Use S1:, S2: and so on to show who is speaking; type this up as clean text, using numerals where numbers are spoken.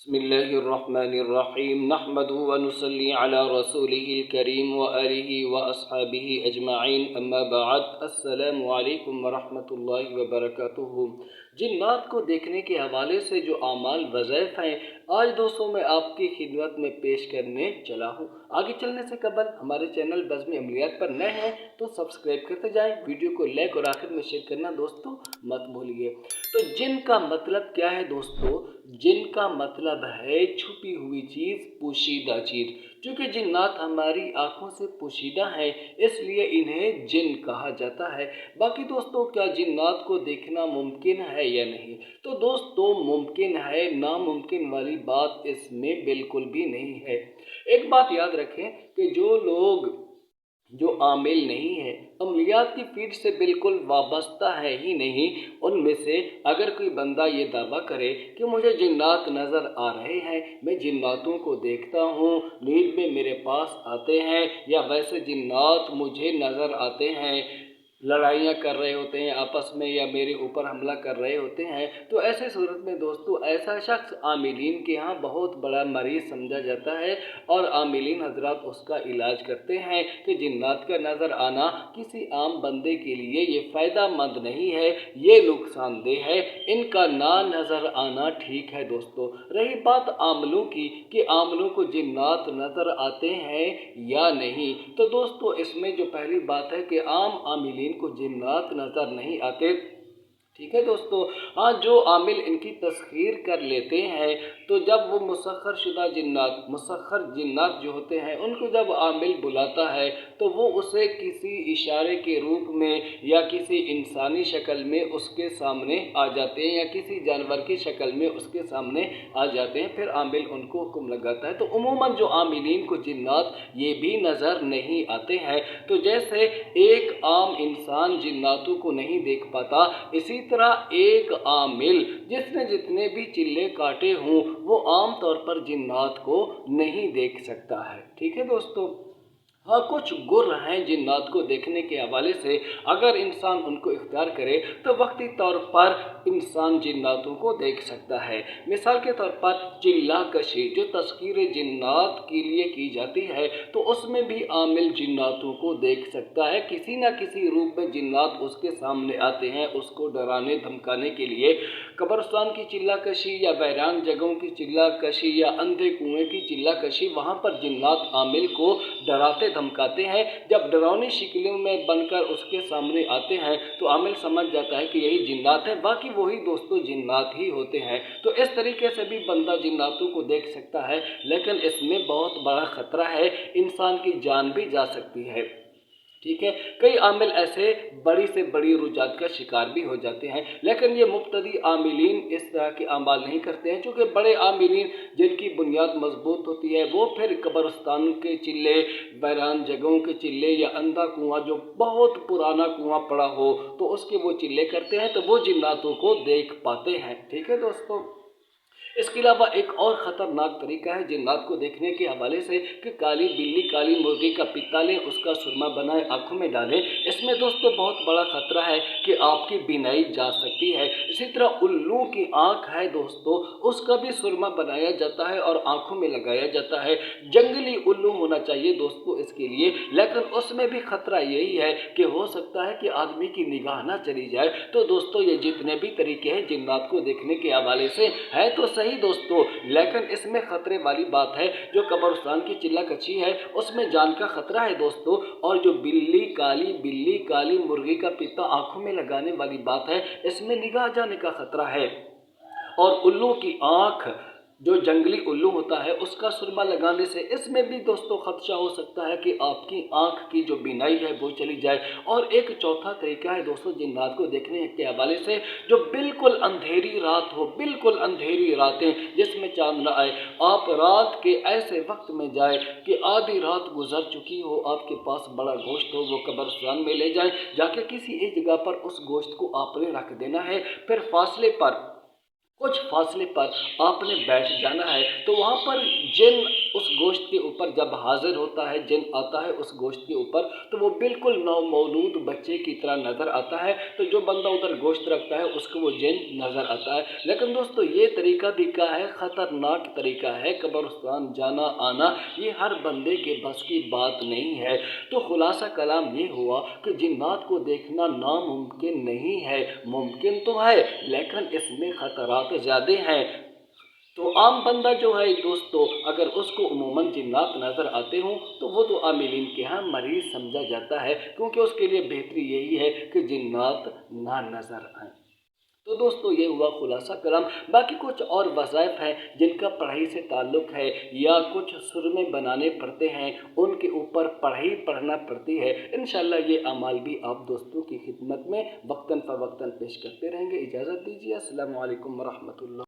S1: बिस्मिल्लाहिर्रहमानिर्रहीम नहमदुहु व नुसल्ली अला रसूलिहिल करीम व आलिहि व अस्हाबिहि अजमाइन अम्मा बाद अस्सलामु अलैकुम व रहमतुल्लाहि व बरकातुहू। जिन्नात को देखने के हवाले से जो आमाल वज़ाइफ हैं आज दोस्तों मैं आपकी खिदमत में पेश करने चला हूँ। आगे चलने से कबल हमारे चैनल बज़्म अमलियात पर नए हैं तो सब्सक्राइब करते जाएं, वीडियो को लाइक और आखिर में शेयर करना दोस्तों मत भूलिए। तो जिन का मतलब क्या है दोस्तों? जिन का मतलब है छुपी हुई चीज़, पोशीदा चीज़। चूँकि जिन्नात हमारी आँखों से पोशीदा हैं इसलिए इन्हें जिन कहा जाता है। बाकी दोस्तों क्या जिन्नात को देखना मुमकिन है या नहीं? तो दोस्तों मुमकिन है, नामुमकिन वाली बात इसमें बिल्कुल भी नहीं है। एक बात याद रखें कि जो आमिल नहीं है, अमलियात की फील्ड से बिल्कुल वाबस्ता है ही नहीं, उनमें से अगर कोई बंदा ये दावा करे कि मुझे जिन्नात नज़र आ रहे हैं, मैं जिन्नातों को देखता हूँ, नींद में मेरे पास आते हैं, या वैसे जिन्नात मुझे नज़र आते हैं, लड़ाइयाँ कर रहे होते हैं आपस में या मेरे ऊपर हमला कर रहे होते हैं, तो ऐसे सूरत में दोस्तों ऐसा शख्स आमिलीन के यहाँ बहुत बड़ा मरीज़ समझा जाता है और आमिलीन हजरात उसका इलाज करते हैं कि जिन्नात का नज़र आना किसी आम बंदे के लिए ये फ़ायदा मंद नहीं है, ये नुकसानदेह है, इनका ना नज़र आना ठीक है दोस्तों। रही बात आमलों की कि आमलों को जिन्नात नज़र आते हैं या नहीं, तो दोस्तों इसमें जो पहली बात है कि आम आमिलीन को जिन्नात नज़र नहीं आते। ठीक है दोस्तों। हाँ, जो आमिल इनकी तस्खीर कर लेते हैं तो जब वो मुसख्खर शुदा जिन्नात, मुसख्खर जिन्नात जो होते हैं उनको जब आमिल बुलाता है तो वो उसे किसी इशारे के रूप में या किसी इंसानी शक्ल में उसके सामने आ जाते हैं या किसी जानवर की शक्ल में उसके सामने आ जाते हैं, फिर आमिल उनको हुक्म लगाता है। तो उमूमन जो आमिलीन को जिन्नात ये भी नज़र नहीं आते हैं। तो जैसे एक आम इंसान जिन्नातों को नहीं देख पाता, इसी तरह एक आमिल जिसने जितने भी चिल्ले काटे हों वो आम तौर पर जिन्नात को नहीं देख सकता है। ठीक है दोस्तों। हाँ, कुछ गुर हैं जिन्नात को देखने के हवाले से, अगर इंसान उनको इख्तियार करे तो वक्ती तौर पर इंसान जिन्नातों को देख सकता है। मिसाल के तौर पर चिल्ला कशी जो तस्कीर जिन्नात के लिए की जाती है तो उसमें भी आमिल जिन्नातों को देख सकता है। किसी न किसी रूप में जिन्नात उसके सामने आते हैं उसको डराने धमकाने के लिए। कब्रिस्तान की चिल्ला कशी या वैरान जगहों की चिल्ला कशी या अंधे कुएँ की चिल्ला कशी, वहाँ पर जिन्नात आमिल को डराते धमकाते हैं। जब डरावनी शिकलों में बनकर उसके सामने आते हैं तो आमिल समझ जाता है कि यही जिन्नात है, बाकी वही दोस्तों जिन्नात ही होते हैं। तो इस तरीके से भी बंदा जिन्नातों को देख सकता है, लेकिन इसमें बहुत बड़ा ख़तरा है, इंसान की जान भी जा सकती है। ठीक है, कई आमिल ऐसे बड़ी से बड़ी रुजात का शिकार भी हो जाते हैं, लेकिन ये मुब्तदी आमिलीन इस तरह के अमाल नहीं करते हैं, क्योंकि बड़े आमिलीन जिनकी बुनियाद मजबूत होती है वो फिर कब्रिस्तान के चिल्ले, वैरान जगहों के चिल्ले या अंधा कुआं जो बहुत पुराना कुआं पड़ा हो तो उसके वो चिल्ले करते हैं, तो वो जिन्नातों को देख पाते हैं। ठीक है दोस्तों। इसके अलावा एक और ख़तरनाक तरीका है जिन्नात को देखने के हवाले से कि काली बिल्ली, काली मुर्गी का पित्ता लें, उसका सुरमा बनाए आँखों में डालें। इसमें दोस्तों बहुत बड़ा ख़तरा है कि आपकी बीनाई जा सकती है। इसी तरह उल्लू की आँख है दोस्तों, उसका भी सुरमा बनाया जाता है और आँखों में लगाया जाता है। जंगली उल्लू होना चाहिए दोस्तों इसके लिए, लेकिन उसमें भी ख़तरा यही है कि हो सकता है कि आदमी की निगाह ना चली जाए। तो दोस्तों ये जितने भी तरीके हैं जिन्नात को देखने के हवाले से है तो सही दोस्तों, लेकिन इसमें खतरे वाली बात है जो कब्रिस्तान की चिल्ला कच्ची है उसमें जान का खतरा है दोस्तों, और जो बिल्ली काली मुर्गी का पित्ता आंखों में लगाने वाली बात है इसमें निगाह जाने का खतरा है। और उल्लू की आंख जो जंगली उल्लू होता है उसका सुरमा लगाने से इसमें भी दोस्तों खदशा हो सकता है कि आपकी आंख की जो बीनाई है वो चली जाए। और एक चौथा तरीका है दोस्तों जिन्नात को देखने के हवाले से, जो बिल्कुल अंधेरी रात हो, बिल्कुल अंधेरी रातें जिसमें चांद न आए, आप रात के ऐसे वक्त में जाए कि आधी रात गुजर चुकी हो, आपके पास बड़ा गोश्त हो, वो कब्रिस्तान में ले जाए, जाके किसी एक जगह पर उस गोश्त को आपने रख देना है, फिर फासले पर कुछ फासले पर आपने बैठ जाना है, तो वहाँ पर जिन उस गोश्त के ऊपर जब हाजिर होता है, जिन आता है उस गोश्त के ऊपर, तो वो बिल्कुल नौमौलूद बच्चे की तरह नज़र आता है। तो जो बंदा उधर गोश्त रखता है उसको वो जिन नज़र आता है। लेकिन दोस्तों ये तरीका भी क्या है, ख़तरनाक तरीका है। कब्रिस्तान जाना आना ये हर बंदे के बस की बात नहीं है। तो खुलासा कलाम ये हुआ कि जिन्नात को देखना नामुमकिन नहीं है, मुमकिन तो है लेकिन इसमें ख़तरात ज़्यादा हैं। तो आम बंदा जो है दोस्तों, अगर उसको उमूमन जिन्नात नज़र आते हों तो वो तो आमिलीन के यहाँ मरीज़ समझा जाता है, क्योंकि उसके लिए बेहतरी यही है कि जिन्नात ना नज़र आएँ। तो दोस्तों ये हुआ खुलासा कलाम। बाकी कुछ और वज़ाइफ हैं जिनका पढ़ाई से ताल्लुक़ है या कुछ सुरमे बनाने पड़ते हैं, उनके ऊपर पढ़ाई पढ़ना पड़ती है। इंशाअल्लाह ये अमाल भी आप दोस्तों की खिदमत में वक्तन फ़वक्तन पेश करते रहेंगे। इजाज़त दीजिए। अस्सलामु अलैकुम व रहमतुल्लाह।